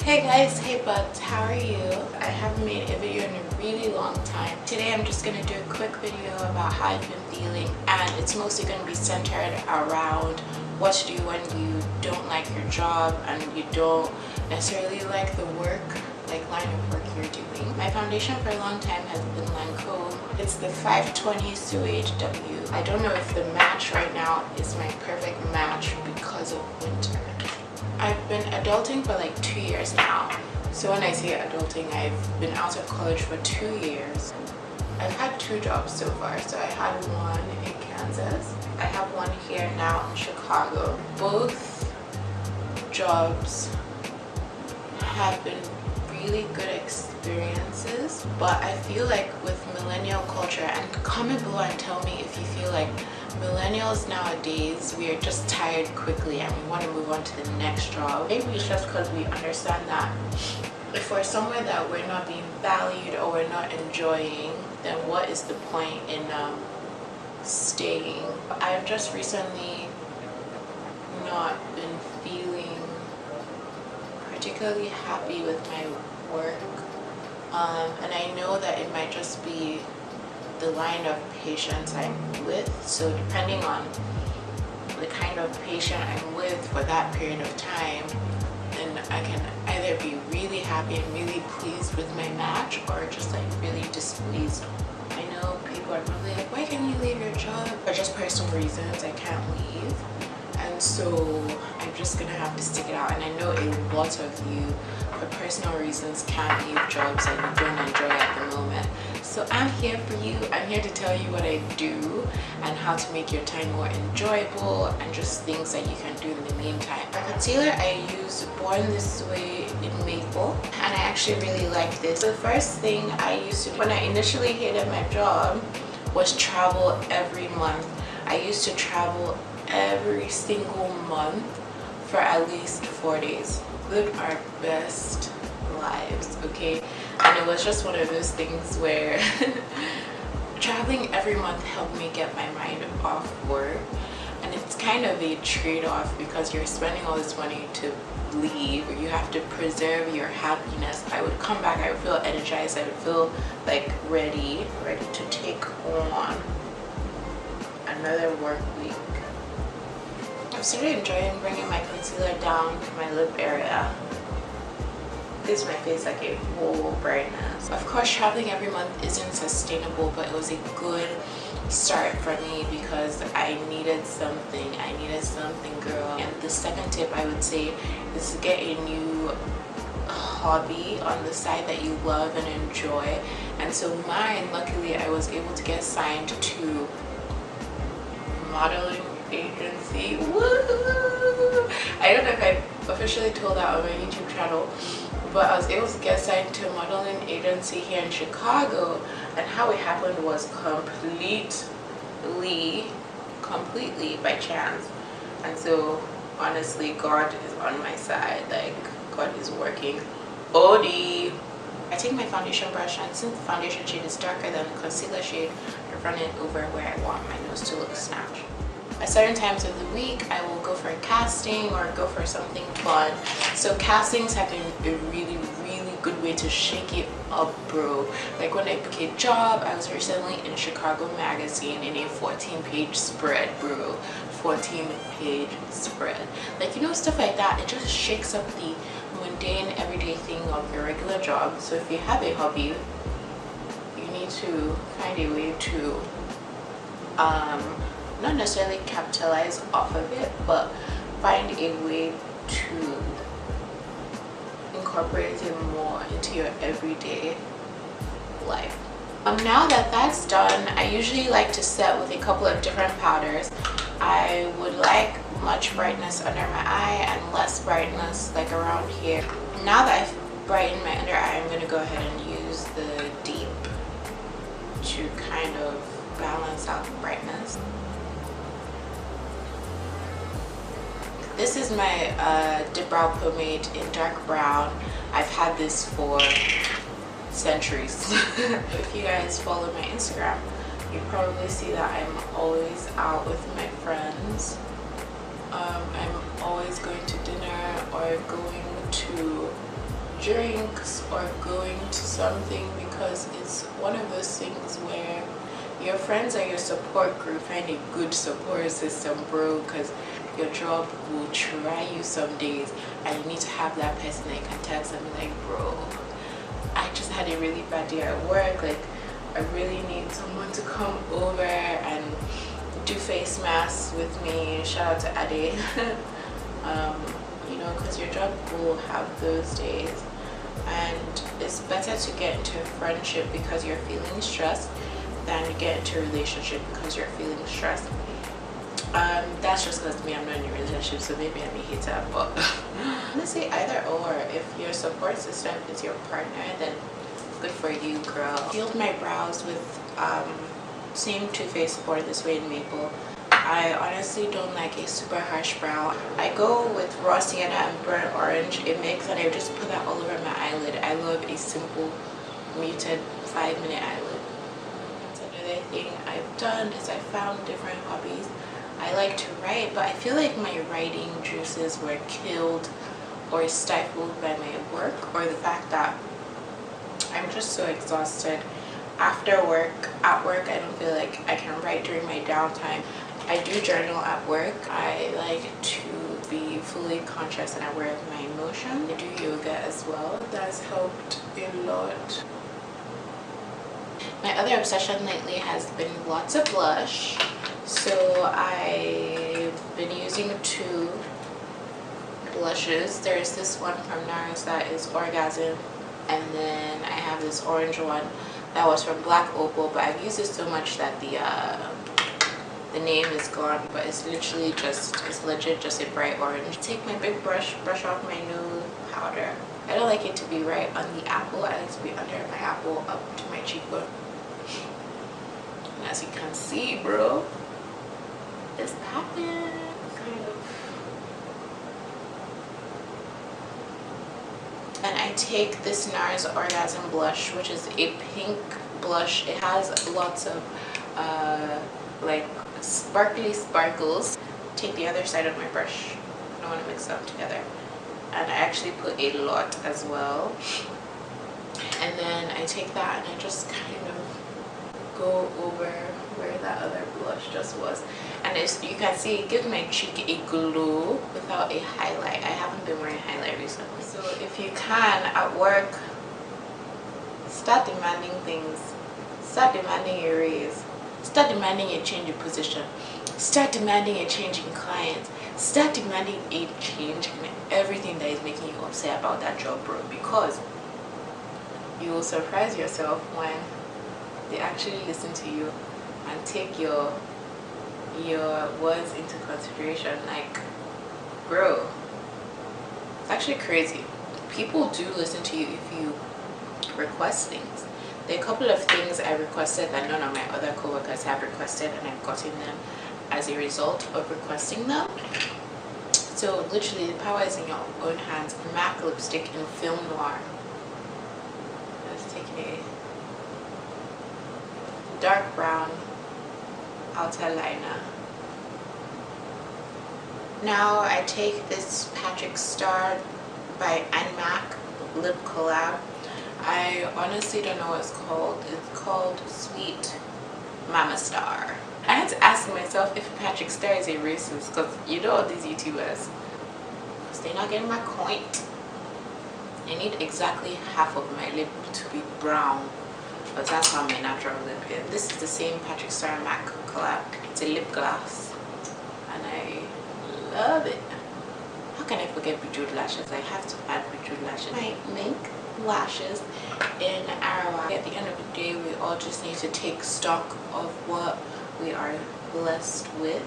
Hey guys, hey buds, how are you? I haven't made a video in a really long time. Today I'm just going to do a quick video about how I've been feeling, and it's mostly going to be centered around what to do when you don't like your job and you don't necessarily like the work, like line of work you're doing. My foundation for a long time has been Lancome. It's the 520 HW. I don't know if the match right now is my perfect match because of winter. I've been adulting for like 2 years now. So when I say adulting, I've been out of college for 2 years. I've had 2 jobs so far. So I had one in Kansas. I have one here now in Chicago. Both jobs have been really good experiences, but I feel like with millennial culture, and comment below and tell me if you feel like millennials nowadays, we are just tired quickly and we want to move on to the next job. Maybe it's just because we understand that if we're somewhere that we're not being valued or we're not enjoying, then what is the point in staying? I've just recently not been feeling particularly happy with my work, and I know that it might just be the line of patients I'm with. So depending on the kind of patient I'm with for that period of time, then I can either be really happy and really pleased with my match, or just like really displeased. I know people are probably like, why can't you leave your job? For just personal reasons, I can't leave. And so I'm just gonna have to stick it out. And I know a lot of you, for personal reasons, can't leave jobs that you don't enjoy at the moment. So I'm here for you. I'm here to tell you what I do and how to make your time more enjoyable, and just things that you can do in the meantime. For concealer, I use Born This Way in Maple, and I actually really like this. The first thing I used to do when I initially hated my job was travel every month. I used to travel every single month for at least 4 days. Live our best lives, okay? And it was just one of those things where traveling every month helped me get my mind off work. And it's kind of a trade-off because you're spending all this money to leave, or you have to preserve your happiness. I would come back, I would feel energized, I would feel like ready to take on another work week. I've started enjoying bringing my concealer down to my lip area. Gives my face like a whole brightness. Of course, traveling every month isn't sustainable, but it was a good start for me because I needed something. Girl. And the second tip I would say is to get a new hobby on the side that you love and enjoy. And so mine, luckily, I was able to get signed to modeling agency. Woo! I don't know if I officially told that on my YouTube channel, but I was able to get signed to a modeling agency here in Chicago, and how it happened was completely by chance. And so honestly, God is on my side. Like, God is working. OD. I take my foundation brush, and since the foundation shade is darker than the concealer shade, I run it over where I want my nose to look snatched. At certain times of the week, I will go for a casting or go for something fun. So castings have been a really good way to shake it up, bro. Like when I book a job, I was recently in Chicago Magazine in a 14-page spread, bro. 14-page spread. Like, you know, stuff like that. It just shakes up the mundane, everyday thing of your regular job. So if you have a hobby, you need to find a way to not necessarily capitalize off of it, but find a way to incorporate it more into your everyday life. Now that that's done, I usually like to set with a couple of different powders. I would like much brightness under my eye and less brightness like around here. Now that I've brightened my under eye, I'm going to go ahead and use the deep to kind of balance out the brightness. This is my Brow Pomade in dark brown. I've had this for centuries. If you guys follow my Instagram, you probably see that I'm always out with my friends. I'm always going to dinner or going to drinks or going to something, because it's one of those things where your friends are your support group. Find a good support system, bro, because your job will try you some days and you need to have that person that you can text and be like, bro, I just had a really bad day at work, like I really need someone to come over and do face masks with me. Shout out to Ade. You know, because your job will have those days, and it's better to get into a friendship because you're feeling stressed than to get into a relationship because you're feeling stressed. That's just because me, I'm not in a relationship, so maybe I'm a hater, but honestly, either or. If your support system is your partner, then good for you, girl. Healed my brows with same Too Faced Pour This Way in Maple. I honestly don't like a super harsh brow. I go with raw sienna and burnt orange. It mix, and I just put that all over my eyelid. I love a simple muted 5-minute eyelid. That's another thing I've done is I found different hobbies. I like to write, but I feel like my writing juices were killed or stifled by my work, or the fact that I'm just so exhausted after work. At work, I don't feel like I can write during my downtime. I do journal at work. I like to be fully conscious and aware of my emotions. I do yoga as well. That's helped a lot. My other obsession lately has been lots of blush. So I've been using 2 blushes. There's this one from NARS that is Orgasm, and then I have this orange one that was from Black Opal, but I've used it so much that the name is gone, but it's literally just, it's legit just a bright orange. Take my big brush off my nose powder. I don't like it to be right on the apple. I like to be under my apple up to my cheekbone. And as you can see, bro, it's popping, kind of. And I take this NARS Orgasm blush, which is a pink blush. It has lots of like sparkly sparkles. Take the other side of my brush. I don't want to mix them together. And I actually put a lot as well. And then I take that and I just kind of go over where that other blush just was. And as you can see, it gives my cheek a glow without a highlight. I haven't been wearing highlight recently. So if you can, at work, start demanding things. Start demanding a raise. Start demanding a change in position. Start demanding a change in clients. Start demanding a change in everything that is making you upset about that job, bro. Because you will surprise yourself when they actually listen to you and take your words into consideration. Like, bro, it's actually crazy. People do listen to you if you request things. There are a couple of things I requested that none of my other coworkers have requested, and I've gotten them as a result of requesting them. So literally, the power is in your own hands. MAC lipstick in Film Noir. Let's take a dark brown outer liner. Now I take this Patrick Star by MAC lip collab. I honestly don't know what it's called. It's called Sweet Mama Star. I had to ask myself if Patrick Star is a racist, because you know all these YouTubers, because they're not getting my point. I need exactly half of my lip to be brown, but that's how my natural lip is. This is the same Patrick Star MAC collab. It's a lip gloss, and I love it. How can I forget bejeweled lashes? I have to add bejeweled lashes. My mink lashes in Arewa. At the end of the day, we all just need to take stock of what we are blessed with.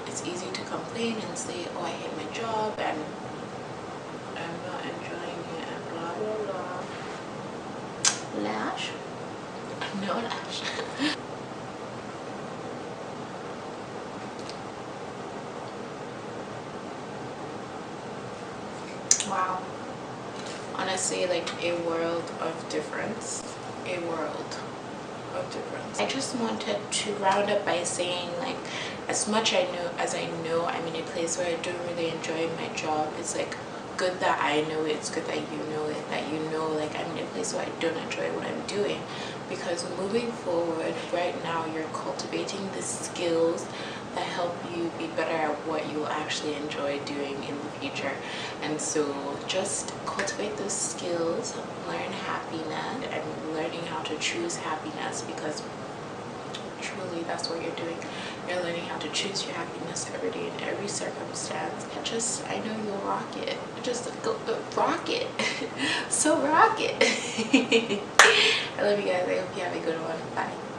It's easy to complain and say, oh, I hate my job and I'm not enjoying it and blah blah blah. Lash? No lash. Wow. Honestly, like a world of difference. A world of difference. I just wanted to round up by saying, like, as much as I know I'm in a place where I don't really enjoy my job. It's like good that I know it, it's good that you know it, that you know like I'm in a place where I don't enjoy what I'm doing, because moving forward right now you're cultivating the skills that help you be better at what you'll actually enjoy doing in the future. And so just cultivate those skills, learn happiness, and learning how to choose happiness, because truly that's what you're doing. You're learning how to choose your happiness every day in every circumstance. And just, I know you'll rock it. Just go rock it. So rock it. I love you guys. I hope you have a good one. Bye.